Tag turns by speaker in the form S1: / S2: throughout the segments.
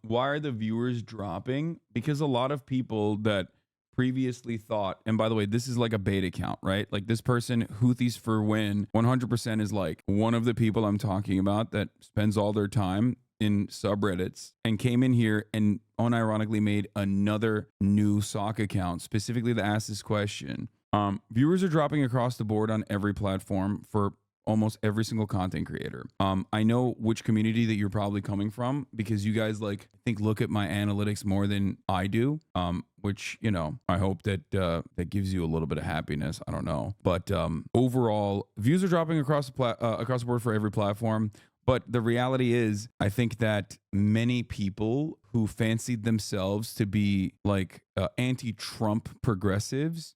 S1: Why are the viewers dropping? Because a lot of people that previously thought, and by the way, this is like a bait account, right? Like this person, Houthis for win, 100% is like one of the people I'm talking about that spends all their time in subreddits and came in here and unironically made another new sock account specifically to ask this question. Viewers are dropping across the board on every platform for almost every single content creator. I know which community that you're probably coming from because you guys like I think look at my analytics more than I do. Which you know I hope that that gives you a little bit of happiness. I don't know, but overall, views are dropping across the board for every platform. But the reality is, I think that many people who fancied themselves to be like anti-Trump progressives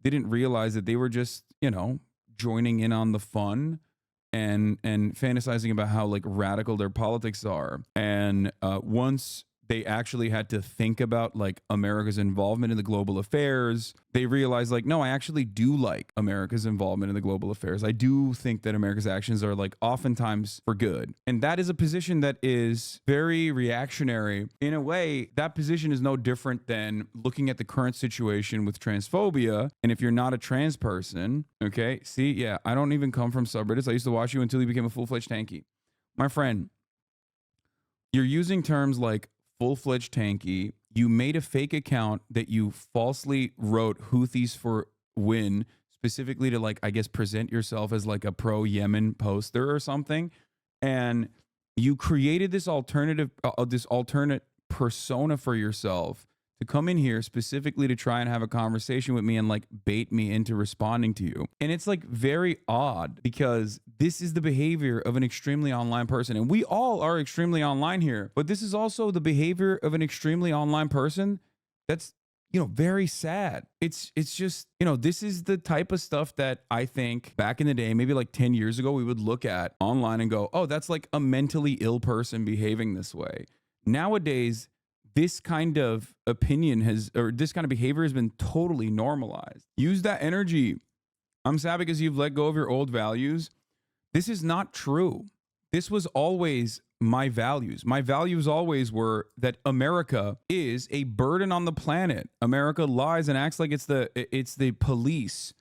S1: didn't realize that they were just, you know, joining in on the fun and fantasizing about how like radical their politics are. And once they actually had to think about like America's involvement in the global affairs, they realized like, no, I actually do like America's involvement in the global affairs. I do think that America's actions are like oftentimes for good. And that is a position that is very reactionary. In a way, that position is no different than looking at the current situation with transphobia. And if you're not a trans person, okay, see, yeah, I don't even come from subreddits. I used to watch you until you became a full-fledged tanky. My friend, you're using terms like full-fledged tanky. You made a fake account that you falsely wrote Houthis for win, specifically to like, I guess, present yourself as like a pro-Yemen poster or something. And you created this alternate persona for yourself to come in here specifically to try and have a conversation with me and like bait me into responding to you. And it's like very odd because this is the behavior of an extremely online person. And we all are extremely online here, but this is also the behavior of an extremely online person that's, you know, very sad. It's just, you know, this is the type of stuff that I think back in the day, maybe like 10 years ago, we would look at online and go, oh, that's like a mentally ill person behaving this way. Nowadays, this kind of opinion this kind of behavior has been totally normalized. Use that energy. I'm sad because you've let go of your old values. This is not true. This was always my values. My values always were that America is a burden on the planet. America lies and acts like it's the police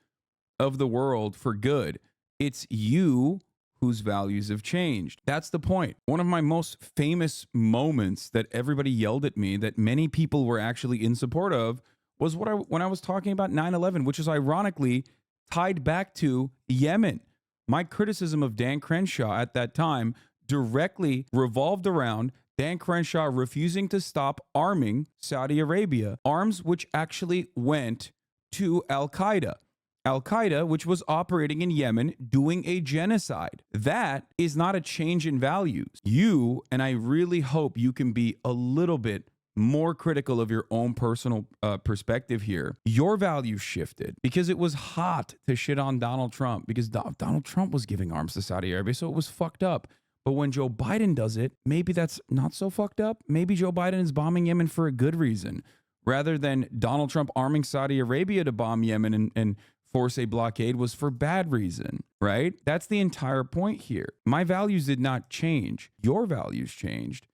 S1: of the world for good. It's you whose values have changed. That's the point. One of my most famous moments that everybody yelled at me that many people were actually in support of was when I was talking about 9/11, which is ironically tied back to Yemen. My criticism of Dan Crenshaw at that time directly revolved around Dan Crenshaw refusing to stop arming Saudi Arabia, arms which actually went to Al-Qaeda. Al-Qaeda, which was operating in Yemen, doing a genocide. That is not a change in values. You, and I really hope you can be a little bit more critical of your own personal perspective here. Your values shifted because it was hot to shit on Donald Trump because Donald Trump was giving arms to Saudi Arabia, so it was fucked up. But when Joe Biden does it, maybe that's not so fucked up. Maybe Joe Biden is bombing Yemen for a good reason, rather than Donald Trump arming Saudi Arabia to bomb Yemen and force a blockade was for bad reason, right? That's the entire point here. My values did not change. Your values changed.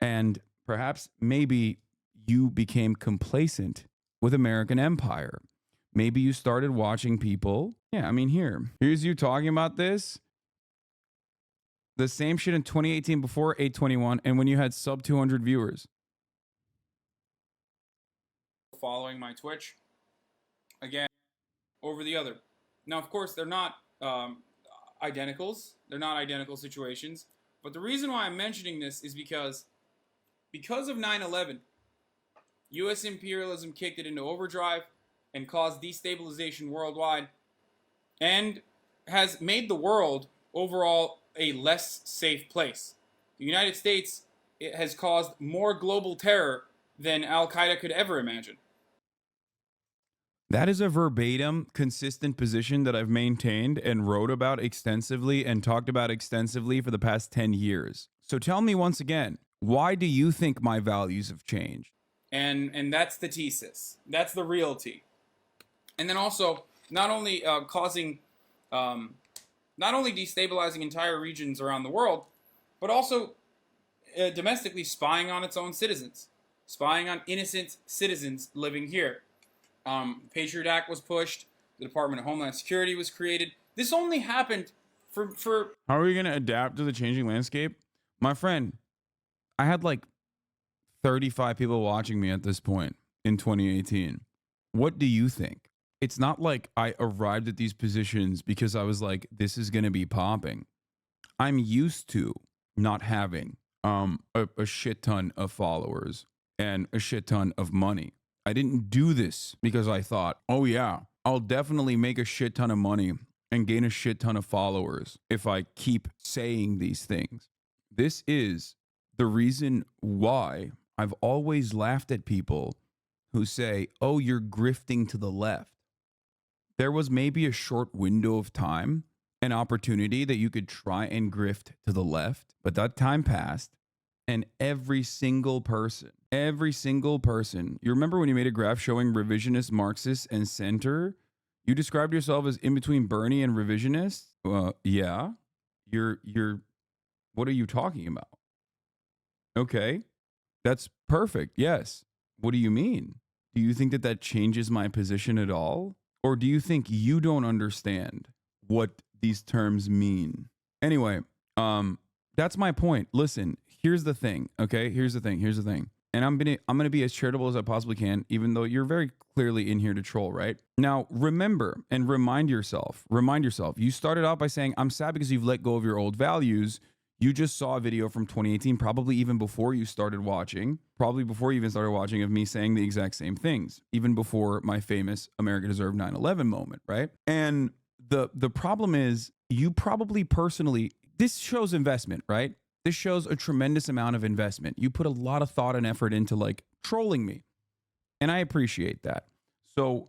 S1: And perhaps maybe you became complacent with American empire. Maybe you started watching people. Yeah, I mean, here's you talking about this. The same shit in 2018 before 821 and when you had sub 200 viewers. Following my Twitch. Again, over the other. Now, of course, they're not identicals. They're not identical situations. But the reason why I'm mentioning this is because of 9/11, U.S. imperialism kicked it into overdrive and caused destabilization worldwide and has made the world overall a less safe place. The United States has caused more global terror than Al-Qaeda could ever imagine. That is a verbatim, consistent position that I've maintained and wrote about extensively and talked about extensively for the past 10 years. So tell me once again, why do you think my values have changed? And that's the thesis. That's the real tea. And then also, not only destabilizing entire regions around the world, but also
S2: domestically spying on its own citizens, spying on innocent citizens living here. Patriot Act was pushed. The Department of Homeland Security was created. This only happened for.
S1: How are we going to adapt to the changing landscape? My friend, I had like 35 people watching me at this point in 2018. What do you think? It's not like I arrived at these positions because I was like, this is going to be popping. I'm used to not having a shit ton of followers and a shit ton of money. I didn't do this because I thought, oh yeah, I'll definitely make a shit ton of money and gain a shit ton of followers if I keep saying these things. This is the reason why I've always laughed at people who say, oh, you're grifting to the left. There was maybe a short window of time, an opportunity that you could try and grift to the left, but that time passed. And every single person, you remember when you made a graph showing revisionist, Marxist, and center? You described yourself as in between Bernie and revisionist? Yeah. What are you talking about? Okay. That's perfect. Yes. What do you mean? Do you think that changes my position at all? Or do you think you don't understand what these terms mean? Anyway, that's my point. Listen, here's the thing, okay? Here's the thing. And I'm gonna be as charitable as I possibly can, even though you're very clearly in here to troll, right? Now, remember and remind yourself, you started out by saying, I'm sad because you've let go of your old values. You just saw a video from 2018, probably even before you started watching, of me saying the exact same things, even before my famous America Deserved 9/11 moment, right? And the problem is, you probably personally, this shows investment, right? This shows a tremendous amount of investment. You put a lot of thought and effort into like trolling me, and I appreciate that. So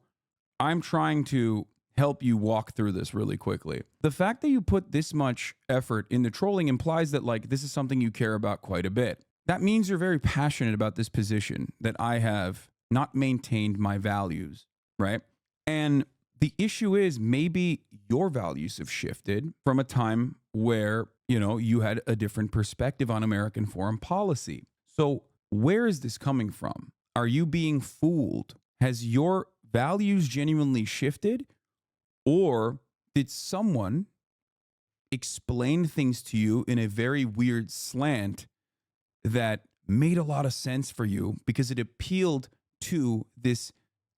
S1: I'm trying to help you walk through this really quickly. The fact that you put this much effort into trolling implies that like this is something you care about quite a bit. That means you're very passionate about this position that I have not maintained my values, right? And the issue is maybe your values have shifted from a time where, you know, you had a different perspective on American foreign policy. So where is this coming from? Are you being fooled? Has your values genuinely shifted? Or did someone explain things to you in a very weird slant that made a lot of sense for you because it appealed to this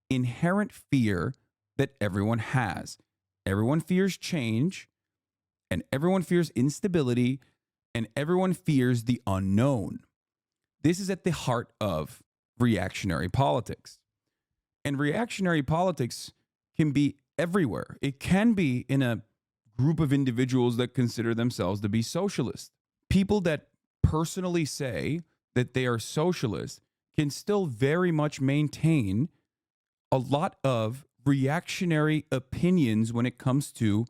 S1: inherent fear that everyone has? Everyone fears change, and everyone fears instability, and everyone fears the unknown. This is at the heart of reactionary politics. And reactionary politics can be everywhere. It can be in a group of individuals that consider themselves to be socialist. People that personally say that they are socialist can still very much maintain a lot of reactionary opinions when it comes to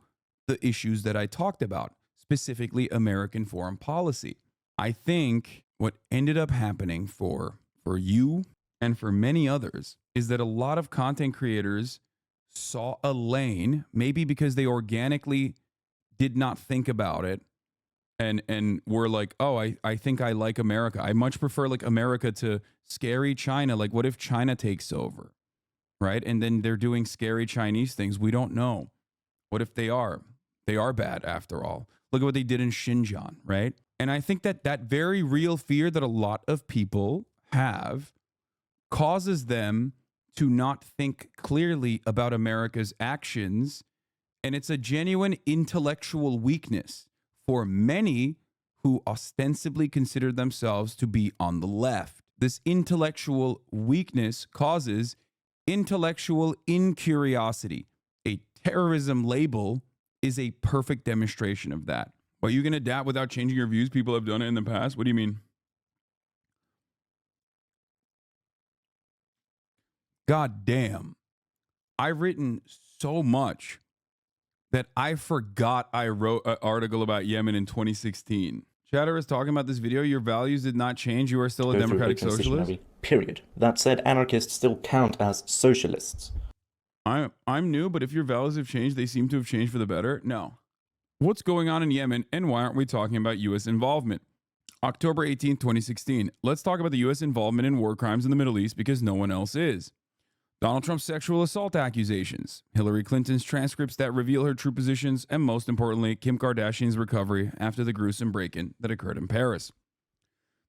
S1: the issues that I talked about, specifically American foreign policy. I think what ended up happening for you and for many others is that a lot of content creators saw a lane, maybe because they organically did not think about it and were like, oh, I think I like America. I much prefer like America to scary China. Like, what if China takes over? Right? And then they're doing scary Chinese things. We don't know. What if they are? They are bad after all. Look at what they did in Xinjiang, right? And I think that very real fear that a lot of people have causes them to not think clearly about America's actions. And it's a genuine intellectual weakness for many who ostensibly consider themselves to be on the left. This intellectual weakness causes intellectual incuriosity. A terrorism label is a perfect demonstration of that. But you can adapt without changing your views. People have done it in the past. What do you mean? God damn. I've written so much that I forgot I wrote an article about Yemen in 2016. Chatter is talking about this video. Your values did not change. You are still a democratic socialist.
S3: Period. That said, anarchists still count as socialists.
S1: I'm new, but if your values have changed, they seem to have changed for the better. No. What's going on in Yemen, and why aren't we talking about U.S. involvement? October 18th, 2016. Let's talk about the U.S. involvement in war crimes in the Middle East because no one else is. Donald Trump's sexual assault accusations, Hillary Clinton's transcripts that reveal her true positions, and most importantly, Kim Kardashian's recovery after the gruesome break-in that occurred in Paris.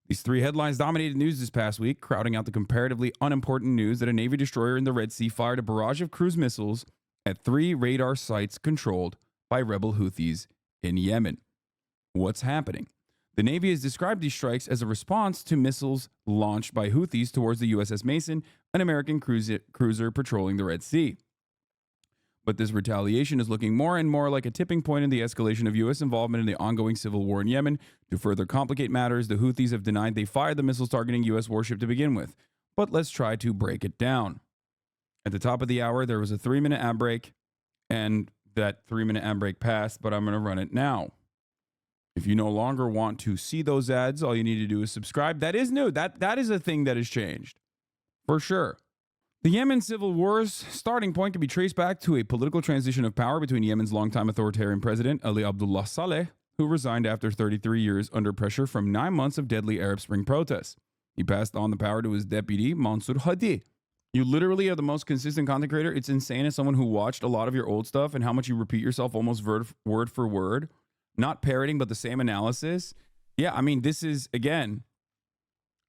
S1: These three headlines dominated news this past week, crowding out the comparatively unimportant news that a Navy destroyer in the Red Sea fired a barrage of cruise missiles at 3 radar sites controlled by rebel Houthis in Yemen. What's happening? The Navy has described these strikes as a response to missiles launched by Houthis towards the USS Mason, an American cruiser patrolling the Red Sea. But this retaliation is looking more and more like a tipping point in the escalation of U.S. involvement in the ongoing civil war in Yemen. To further complicate matters, the Houthis have denied they fired the missiles targeting U.S. warship to begin with. But let's try to break it down. At the top of the hour, there was a 3-minute ad break, and that 3-minute ad break passed, but I'm going to run it now. If you no longer want to see those ads, all you need to do is subscribe. That is new. That is a thing that has changed. For sure. The Yemen civil war's starting point can be traced back to a political transition of power between Yemen's longtime authoritarian president, Ali Abdullah Saleh, who resigned after 33 years under pressure from 9 months of deadly Arab Spring protests. He passed on the power to his deputy, Mansour Hadi. You literally are the most consistent content creator. It's insane as someone who watched a lot of your old stuff and how much you repeat yourself almost word for word. Not parroting, but the same analysis. Yeah, I mean, this is, again,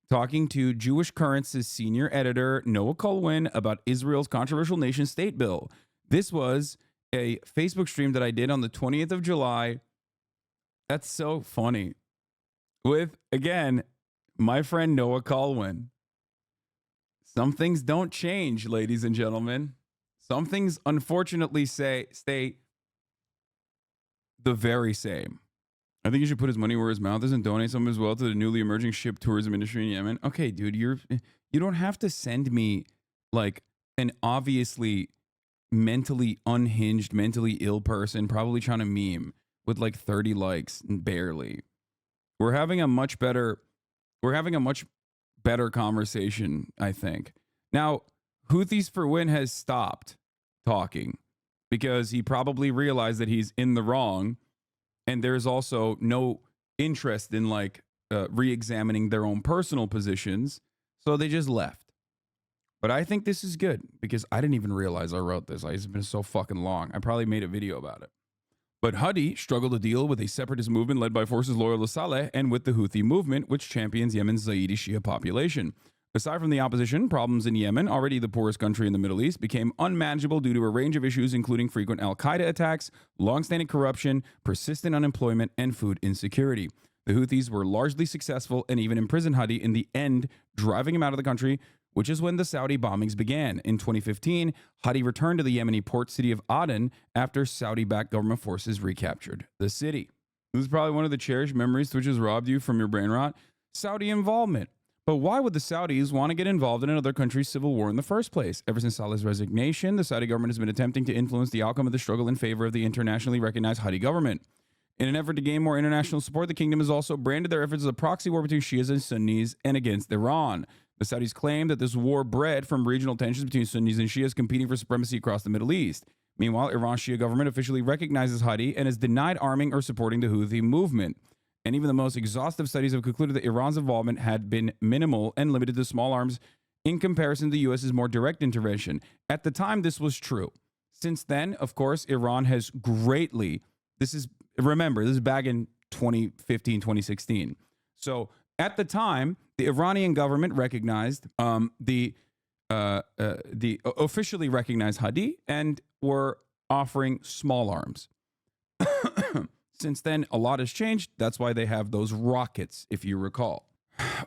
S1: talking to Jewish Currents' senior editor, Noah Colwyn, about Israel's controversial nation-state bill. This was a Facebook stream that I did on the 20th of July. That's so funny. With, again, my friend Noah Colwyn. Some things don't change, ladies and gentlemen. Some things, unfortunately, stay the very same. I think you should put his money where his mouth is and donate some as well to the newly emerging ship tourism industry in Yemen. Okay, dude, you don't have to send me like an obviously mentally unhinged, mentally ill person probably trying to meme with like 30 likes and barely. We're having a much better conversation, I think. Now, Houthis for Win has stopped talking because he probably realized that he's in the wrong, and there's also no interest in like re-examining their own personal positions, so they just left. But I think this is good because I didn't even realize I wrote this. It's been so fucking long. I probably made a video about it. But Hadi struggled to deal with a separatist movement led by forces loyal to Saleh and with the Houthi movement, which champions Yemen's Zaidi Shia population. Aside from the opposition, problems in Yemen, already the poorest country in the Middle East, became unmanageable due to a range of issues, including frequent al-Qaeda attacks, long-standing corruption, persistent unemployment, and food insecurity. The Houthis were largely successful and even imprisoned Hadi in the end, driving him out of the country, which is when the Saudi bombings began. In 2015, Hadi returned to the Yemeni port city of Aden after Saudi-backed government forces recaptured the city. This is probably one of the cherished memories which has robbed you from your brain rot. Saudi involvement. But why would the Saudis want to get involved in another country's civil war in the first place? Ever since Saleh's resignation, the Saudi government has been attempting to influence the outcome of the struggle in favor of the internationally recognized Hadi government. In an effort to gain more international support, the kingdom has also branded their efforts as a proxy war between Shias and Sunnis and against Iran. The Saudis claim that this war bred from regional tensions between Sunnis and Shias competing for supremacy across the Middle East. Meanwhile, Iran's Shia government officially recognizes Hadi and has denied arming or supporting the Houthi movement. And even the most exhaustive studies have concluded that Iran's involvement had been minimal and limited to small arms in comparison to the U.S.'s more direct intervention. At the time, this was true. Since then, of course, Iran has greatly, this is back in 2015, 2016. So at the time, the Iranian government recognized officially recognized Hadi and were offering small arms. Since then, a lot has changed. That's why they have those rockets, if you recall.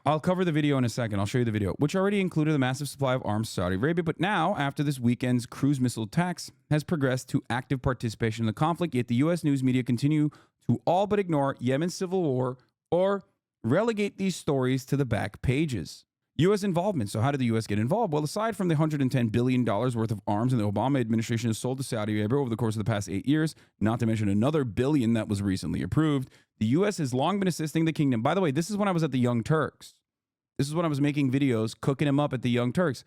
S1: I'll cover the video in a second. I'll show you the video, which already included a massive supply of arms to Saudi Arabia. But now, after this weekend's cruise missile attacks, has progressed to active participation in the conflict, yet the U.S. news media continue to all but ignore Yemen's civil war or relegate these stories to the back pages. U.S. involvement. So how did the U.S. get involved? Well, aside from the $110 billion worth of arms the Obama administration has sold to Saudi Arabia over the course of the past 8 years, not to mention another billion that was recently approved, the U.S. has long been assisting the kingdom. By the way, this is when I was at the Young Turks. This is when I was making videos, cooking them up at the Young Turks.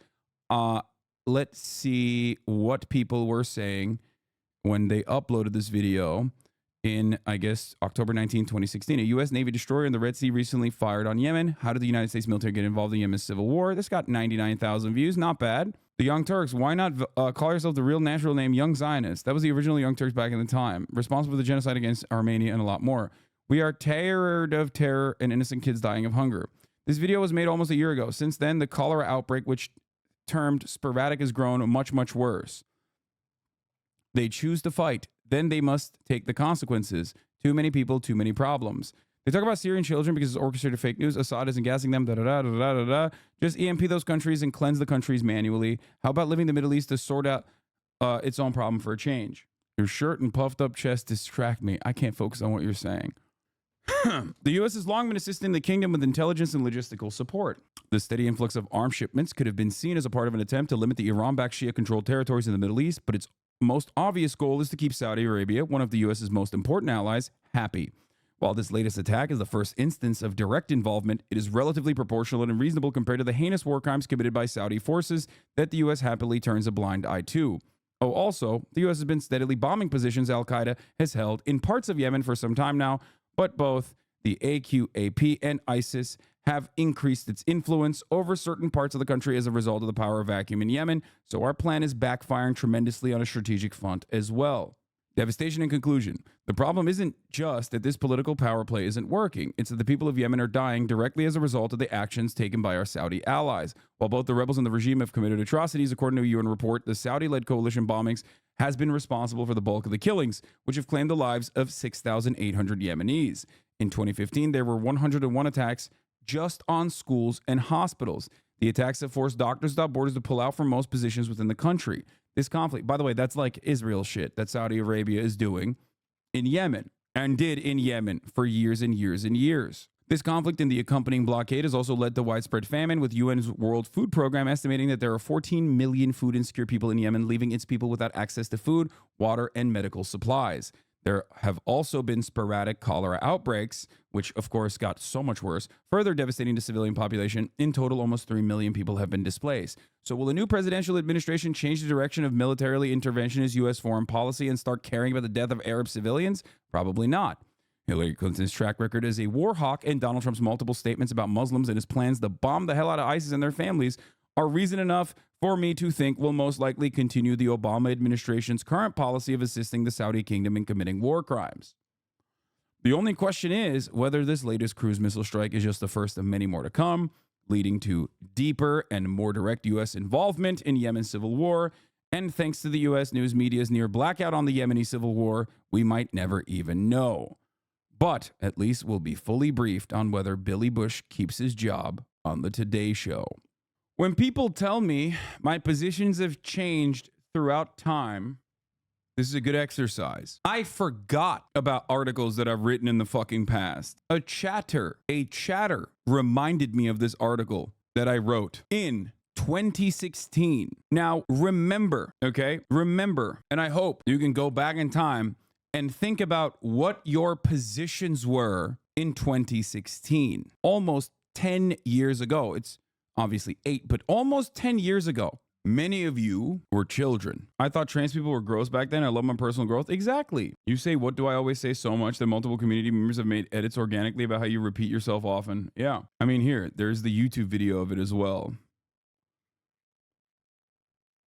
S1: Let's see what people were saying when they uploaded this video. in, I guess, October 2016. A U.S. Navy destroyer in the Red Sea recently fired on Yemen. How did the United States military get involved in Yemen's civil war? This got 99,000 views. Not bad. The Young Turks. Why not call yourself the real natural name Young Zionists? That was the original Young Turks back in the time. Responsible for the genocide against Armenia and a lot more. We are tired of terror and innocent kids dying of hunger. This video was made almost a year ago. Since then, the cholera outbreak, which termed sporadic, has grown much, much worse. They choose to fight. Then they must take the consequences. Too many people, too many problems. They talk about Syrian children because it's orchestrated fake news. Assad isn't gassing them. Da-da-da-da-da-da. Just EMP those countries and cleanse the countries manually. How about living the Middle East to sort out its own problem for a change? Your shirt and puffed up chest distract me. I can't focus on what you're saying. The U.S. has long been assisting the kingdom with intelligence and logistical support. The steady influx of arms shipments could have been seen as a part of an attempt to limit the Iran-backed Shia-controlled territories in the Middle East, but its most obvious goal is to keep Saudi Arabia, one of the U.S.'s most important allies, happy. While this latest attack is the first instance of direct involvement, it is relatively proportional and reasonable compared to the heinous war crimes committed by Saudi forces that the U.S. happily turns a blind eye to. Oh, also, the U.S. has been steadily bombing positions al-Qaeda has held in parts of Yemen for some time now, but both the AQAP and ISIS have increased its influence over certain parts of the country as a result of the power vacuum in Yemen, so our plan is backfiring tremendously on a strategic front as well. Devastation in conclusion. The problem isn't just that this political power play isn't working, it's that the people of Yemen are dying directly as a result of the actions taken by our Saudi allies. While both the rebels and the regime have committed atrocities, according to a UN report, the Saudi-led coalition bombings has been responsible for the bulk of the killings, which have claimed the lives of 6,800 Yemenis. In 2015, there were 101 attacks just on schools and hospitals. The attacks have forced Doctors Without Borders to pull out from most positions within the country. This conflict, by the way, that's like Israel shit that Saudi Arabia is doing in Yemen and did in Yemen for years and years and years. This conflict and the accompanying blockade has also led to widespread famine, with UN's World Food Program estimating that there are 14 million food insecure people in Yemen, leaving its people without access to food, water, and medical supplies. There have also been sporadic cholera outbreaks, which of course got so much worse, further devastating the civilian population. In total, almost 3 million people have been displaced. So will a new presidential administration change the direction of militarily interventionist U.S. foreign policy and start caring about the death of Arab civilians? Probably not. Hillary Clinton's track record as a war hawk and Donald Trump's multiple statements about Muslims and his plans to bomb the hell out of ISIS and their families are reason enough for me to think will most likely continue the Obama administration's current policy of assisting the Saudi kingdom in committing war crimes. The only question is whether this latest cruise missile strike is just the first of many more to come, leading to deeper and more direct U.S. involvement in Yemen's civil war. And thanks to the U.S. news media's near blackout on the Yemeni civil war, we might never even know. But at least we'll be fully briefed on whether Billy Bush keeps his job on the Today Show. When people tell me my positions have changed throughout time, this is a good exercise. I forgot about articles that I've written in the fucking past. A chatter reminded me of this article that I wrote in 2016. Now, remember, and I hope you can go back in time and think about what your positions were in 2016. Almost 10 years ago. It's obviously 8, but almost 10 years ago. Many of you were children. I thought trans people were gross back then. I love my personal growth. Exactly. You say, what do I always say so much that multiple community members have made edits organically about how you repeat yourself often? Yeah. I mean, here, there's the YouTube video of it as well.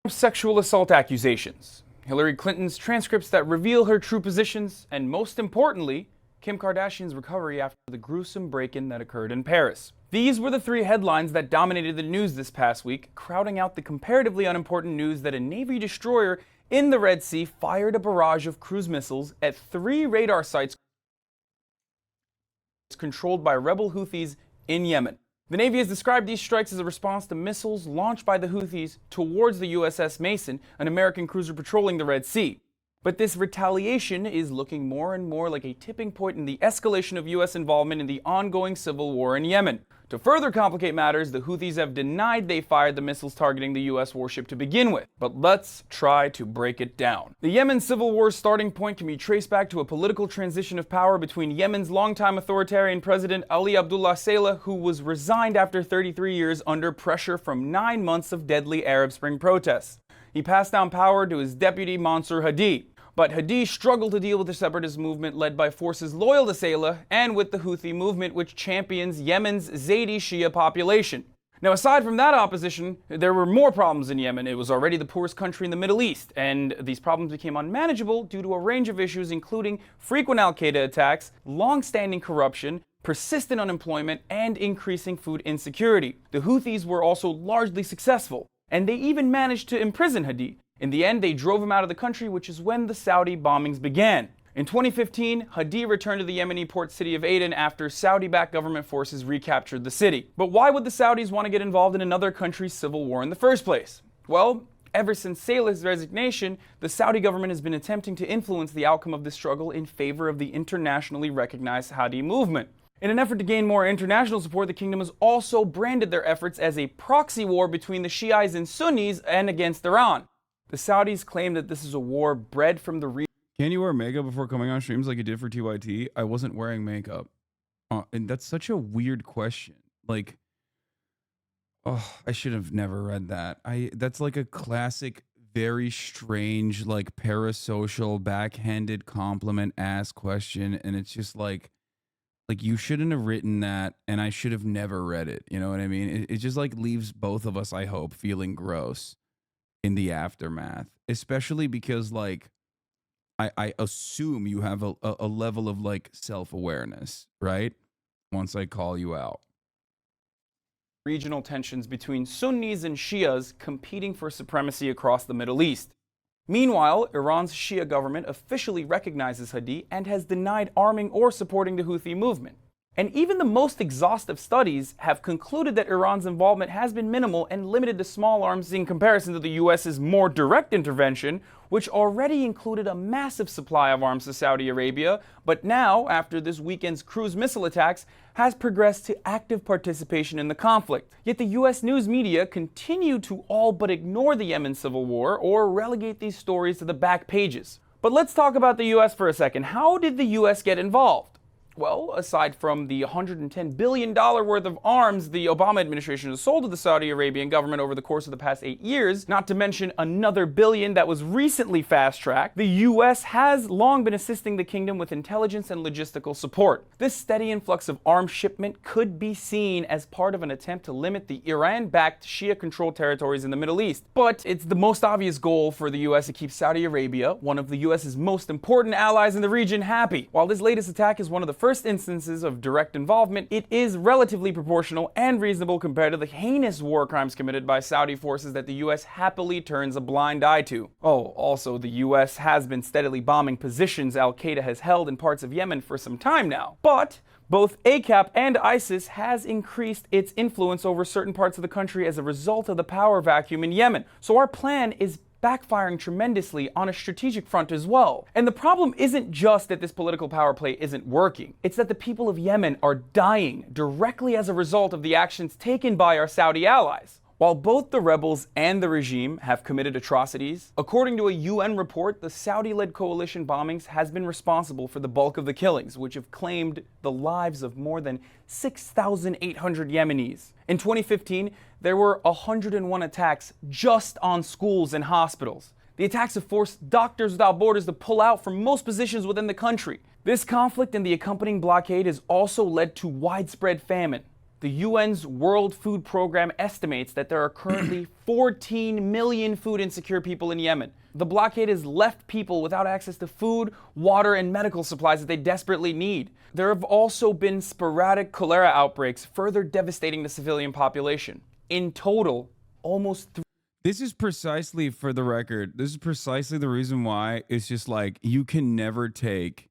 S2: Sexual assault accusations, Hillary Clinton's transcripts that reveal her true positions, and most importantly, Kim Kardashian's recovery after the gruesome break-in that occurred in Paris. These were the 3 headlines that dominated the news this past week, crowding out the comparatively unimportant news that a Navy destroyer in the Red Sea fired a barrage of cruise missiles at 3 radar sites controlled by rebel Houthis in Yemen. The Navy has described these strikes as a response to missiles launched by the Houthis towards the USS Mason, an American cruiser patrolling the Red Sea. But this retaliation is looking more and more like a tipping point in the escalation of U.S. involvement in the ongoing civil war in Yemen. To further complicate matters, the Houthis have denied they fired the missiles targeting the U.S. warship to begin with. But let's try to break it down. The Yemen civil war's starting point can be traced back to a political transition of power between Yemen's longtime authoritarian president Ali Abdullah Saleh, who was resigned after 33 years under pressure from 9 months of deadly Arab Spring protests. He passed down power to his deputy Mansour Hadi.
S4: But Hadi struggled to deal with the separatist movement led by forces loyal to Saleh and with the Houthi movement, which champions Yemen's Zaidi Shia population. Now, aside from that opposition, there were more problems in Yemen. It was already the poorest country in the Middle East, and these problems became unmanageable due to a range of issues, including frequent al-Qaeda attacks, long-standing corruption, persistent unemployment, and increasing food insecurity. The Houthis were also largely successful, and they even managed to imprison Hadi. In the end, they drove him out of the country, which is when the Saudi bombings began. In 2015, Hadi returned to the Yemeni port city of Aden after Saudi-backed government forces recaptured the city. But why would the Saudis want to get involved in another country's civil war in the first place? Well, ever since Saleh's resignation, the Saudi government has been attempting to influence the outcome of this struggle in favor of the internationally recognized Hadi movement. In an effort to gain more international support, the kingdom has also branded their efforts as a proxy war between the Shiites and Sunnis and against Iran. The Saudis claim that this is a war bred from the region.
S1: Can you wear makeup before coming on streams like you did for TYT? I wasn't wearing makeup. And that's such a weird question. Like, oh, I should have never read that. That's like a classic, very strange, like parasocial, backhanded compliment ass question. And it's just like you shouldn't have written that, and I should have never read it. You know what I mean? It just like leaves both of us, I hope, feeling gross in the aftermath, especially because like I assume you have a level of like self-awareness, right? Once I call you out.
S4: Regional tensions between Sunnis and Shias competing for supremacy across the Middle East. Meanwhile, Iran's Shia government officially recognizes Hadi and has denied arming or supporting the Houthi movement. And even the most exhaustive studies have concluded that Iran's involvement has been minimal and limited to small arms in comparison to the US's more direct intervention, which already included a massive supply of arms to Saudi Arabia, but now, after this weekend's cruise missile attacks, has progressed to active participation in the conflict. Yet the US news media continue to all but ignore the Yemen civil war or relegate these stories to the back pages. But let's talk about the US for a second. How did the US get involved? Well, aside from the $110 billion worth of arms the Obama administration has sold to the Saudi Arabian government over the course of the past 8 years, not to mention another billion that was recently fast-tracked, the U.S. has long been assisting the kingdom with intelligence and logistical support. This steady influx of arms shipment could be seen as part of an attempt to limit the Iran-backed Shia-controlled territories in the Middle East. But it's the most obvious goal for the U.S. to keep Saudi Arabia, one of the U.S.'s most important allies in the region, happy. While this latest attack is one of the first instances of direct involvement, it is relatively proportional and reasonable compared to the heinous war crimes committed by Saudi forces that the US happily turns a blind eye to. Oh, also, the US has been steadily bombing positions al-Qaeda has held in parts of Yemen for some time now. But both ACAP and ISIS has increased its influence over certain parts of the country as a result of the power vacuum in Yemen. So our plan is backfiring tremendously on a strategic front as well. And the problem isn't just that this political power play isn't working. It's that the people of Yemen are dying directly as a result of the actions taken by our Saudi allies. While both the rebels and the regime have committed atrocities, according to a UN report, the Saudi-led coalition bombings has been responsible for the bulk of the killings, which have claimed the lives of more than 6,800 Yemenis. In 2015, there were 101 attacks just on schools and hospitals. The attacks have forced Doctors Without Borders to pull out from most positions within the country. This conflict and the accompanying blockade has also led to widespread famine. The UN's World Food Program estimates that there are currently 14 million food insecure people in Yemen. The blockade has left people without access to food, water, and medical supplies that they desperately need. There have also been sporadic cholera outbreaks, further devastating the civilian population. In total, almost
S1: This is precisely, for the record, this is precisely the reason why it's just like you can never take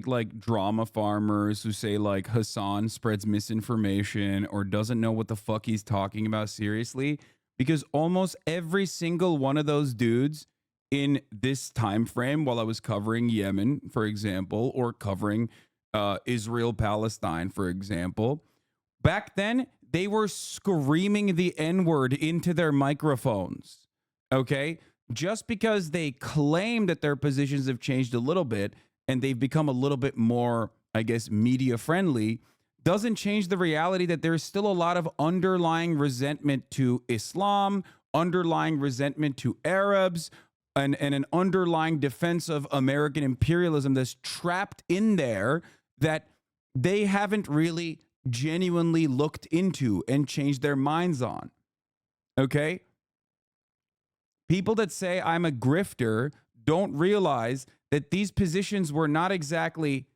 S1: like drama farmers who say like Hassan spreads misinformation or doesn't know what the fuck he's talking about seriously, because almost every single one of those dudes in this time frame, while I was covering Yemen, for example, or covering Israel, Palestine, for example, back then they were screaming the N-word into their microphones. Okay, just because they claim that their positions have changed a little bit and they've become a little bit more, I guess, media friendly, doesn't change the reality that there's still a lot of underlying resentment to Islam, underlying resentment to Arabs, an underlying defense of American imperialism that's trapped in there that they haven't really genuinely looked into and changed their minds on. Okay? People that say I'm a grifter don't realize that these positions were not exactly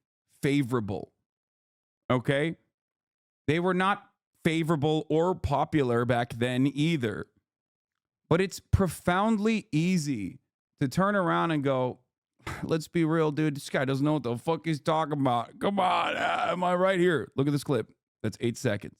S1: favorable. Okay? They were not favorable or popular back then either. But it's profoundly easy to turn around and go, let's be real, dude. This guy doesn't know what the fuck he's talking about. Come on. Am I right here? Look at this clip. That's 8 seconds.